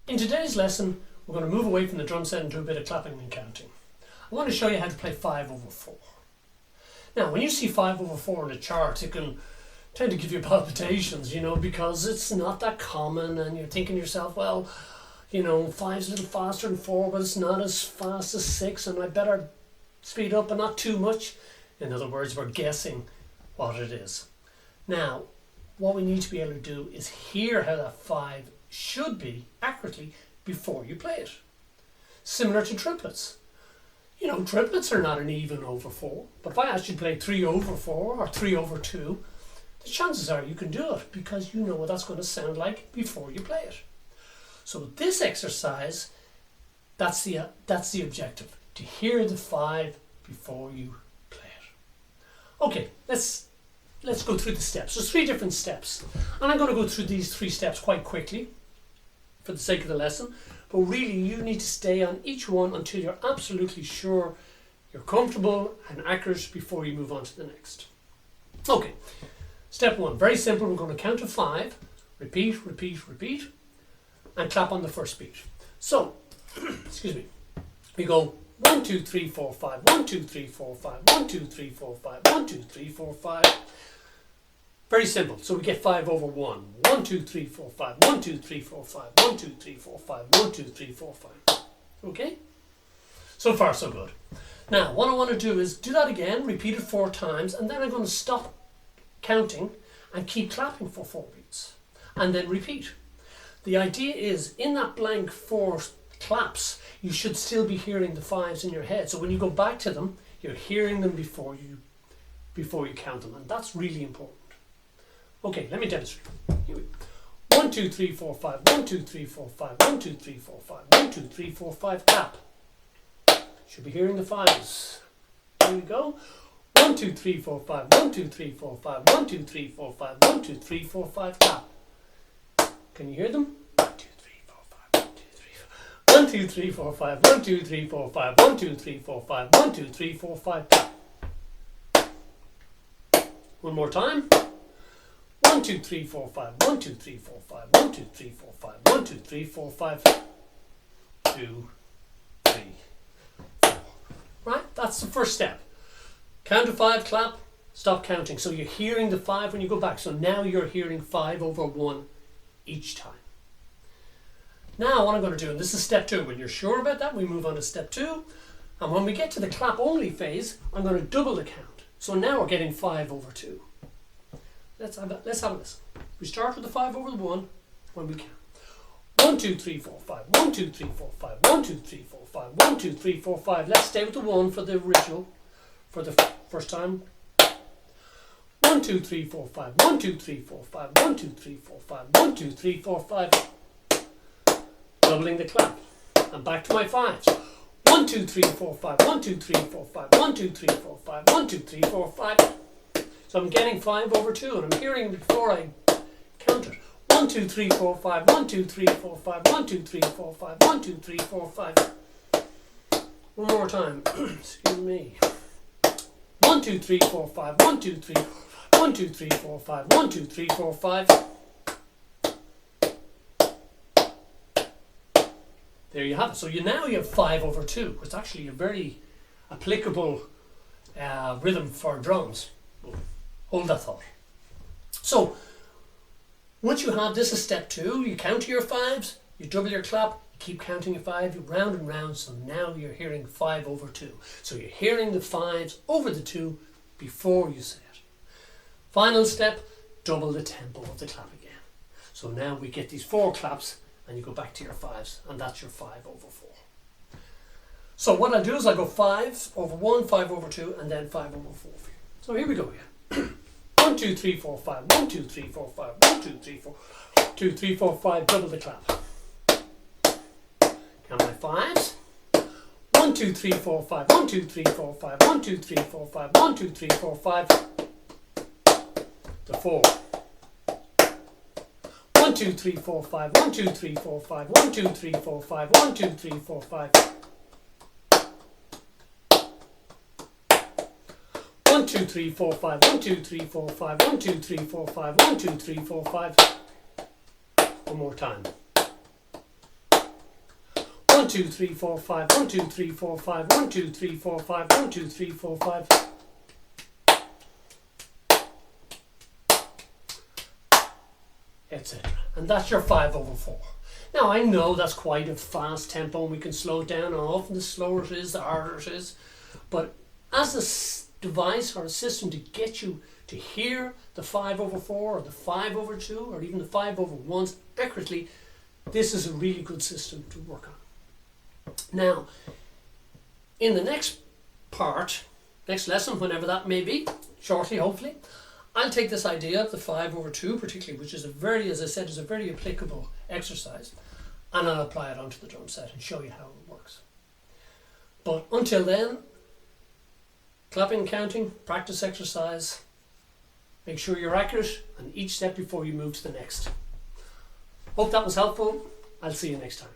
In today's lesson, we're going to move away from the drum set and do a bit of clapping and counting. I want to show you how to play 5/4. Now, when you see 5/4 on a chart, it can tend to give you palpitations, because it's not that common, and you're thinking to yourself, well, 5's a little faster than 4, but it's not as fast as 6, and I better speed up, but not too much. In other words, we're guessing what it is. Now, what we need to be able to do is hear how that 5 should be accurately before you play it. Similar to triplets. Triplets are not an even over 4, but if I asked you to play 3/4 or 3/2, the chances are you can do it because you know what that's going to sound like before you play it. So this exercise, that's the objective, to hear the 5 before you play it. Okay, let's go through the steps. There's 3 different steps, and I'm going to go through these 3 steps quite quickly for the sake of the lesson, but really you need to stay on each one until you're absolutely sure you're comfortable and accurate before you move on to the next. Okay, step 1, very simple. We're going to count to 5, repeat, repeat, repeat, and clap on the first beat. So, excuse me, we go 1, 2, 3, 4, 5, 1, 2, 3, 4, 5, 1, 2, 3, 4, 5, 1, 2, 3, 4, 5. Very simple. So we get 5/1. 1, 2, 3, 4, 5, 1, 2, 3, 4, 5, 1, 2, 3, 4, 5, 1, 2, 3, 4, 5. Okay? So far, so good. Now, what I want to do is do that again, repeat it 4 times, and then I'm going to stop counting and keep clapping for 4 beats, and then repeat. The idea is, in that blank 4 claps, you should still be hearing the 5s in your head. So when you go back to them, you're hearing them before you count them, and that's really important. Okay, let me demonstrate. Here we go. 1, 2, 3, 4, 5, 1, 2, 3, 4, 5, 1, 2, 3, 4, 5, 1, 2, 3, 4, 5, clap. Should be hearing the 5s. Here we go. 1, 2, 3, 4, 5, 1, 2, 3, 4, 5, 1, 2, 3, 4, 5, 1, 2, 3, 4, 5, clap. Can you hear them? 1, 2, 3, 4, 5, 1, 2, 3, 4, 5, 1, 2, 3, 4, 5, 1, 2, 3, 4, 5, 1, 2, 3, 4, 5, clap. One more time. 1, 2, 3, 4, 5, 1, 2, 3, 4, 5, 1, 2, 3, 4, 5, 1, 2, 3, 4, 5, 2, 3, 4. Right, that's the first step. Count to 5, clap, stop counting. So you're hearing the 5 when you go back. So now you're hearing 5/1 each time. Now what I'm going to do, and this is step 2, when you're sure about that, we move on to step 2. And when we get to the clap only phase, I'm going to double the count. So now we're getting 5/2. Let's have a listen. We start with the 5/1 when we count. 1, 2, 3, 4, 5, 1, 2, 3, 4, 5, 1, 2, 3, 4, 5, 1, 2, 3, 4, 5. Let's stay with the 1 for the original, for the first time. 1, 2, 3, 4, 5, 1, 2, 3, 4, 5, 1, 2, 3, 4, 5, 1, 2, 3, 4, 5. Doubling the clap. And back to my 5s. 1, 2, 3, 4, 5, 1, 2, 3, 4, 5, 1, 2, 3, 4, 5, 1, 2, 3, 4, 5. So I'm getting 5/2, and I'm hearing before I count it. 1, 2, 3, 4, 5, 1, 2, 3, 4, 5, 1, 2, 3, 4, 5, 1, 2, 3, 4, 5. One more time. Excuse me. 1, 2, 3, 4, 5, 1, 2, 3, 1, 2, 3, 4, 5, 1, 2, 3, 4, 5. There you have it. So now you have 5/2. It's actually a very applicable rhythm for drums. Hold that thought. So, once you have this is step 2, you count to your 5s, you double your clap, you keep counting your 5, you round and round, so now you're hearing 5/2. So you're hearing the 5s over the 2 before you say it. Final step, double the tempo of the clap again. So now we get these 4 claps, and you go back to your 5s, and that's your 5/4. So what I'll do is I'll go 5/1, 5/2, and then 5/4 for you. So here we go again. 1, 2, 3, 4, 5, 1, 2, 3, 4, 5, 1, 2, 3, 4, 2, 3, 4, 5, double the clap. Count my 5s. 1, 2, 3, 4, 5, 1, 2, 3, 4, 5, 1, 2, 3, 4, 5, 1, 2, 3, 4, 5. The 4. 1, 2, 3, 4, 5, 1, 2, 3, 4, 5, 1, 2, 3, 4, 5, 1, 2, 3, 4, 5. 1, 2, 3, 4, 5, 1, 2, 3, 4, 5, 1, 2, 3, 4, 5, 1, 2, 3, 4, 5. One more time. 1, 2, 3, 4, 5, 1, 2, 3, 4, 5, 1, 2, 3, 4, 5, 1, 2, 3, 4, 5. Etc. And that's your 5/4. Now I know that's quite a fast tempo and we can slow it down, and often the slower it is, the harder it is. But as a device or a system to get you to hear the 5/4 or the 5/2 or even the 5/1s accurately, this is a really good system to work on. Now, in the next part, next lesson, whenever that may be, shortly hopefully, I'll take this idea of the 5/2 particularly, which is a very, as I said, is a very applicable exercise, and I'll apply it onto the drum set and show you how it works. But until then, clapping and counting, practice exercise, make sure you're accurate on each step before you move to the next. Hope that was helpful. I'll see you next time.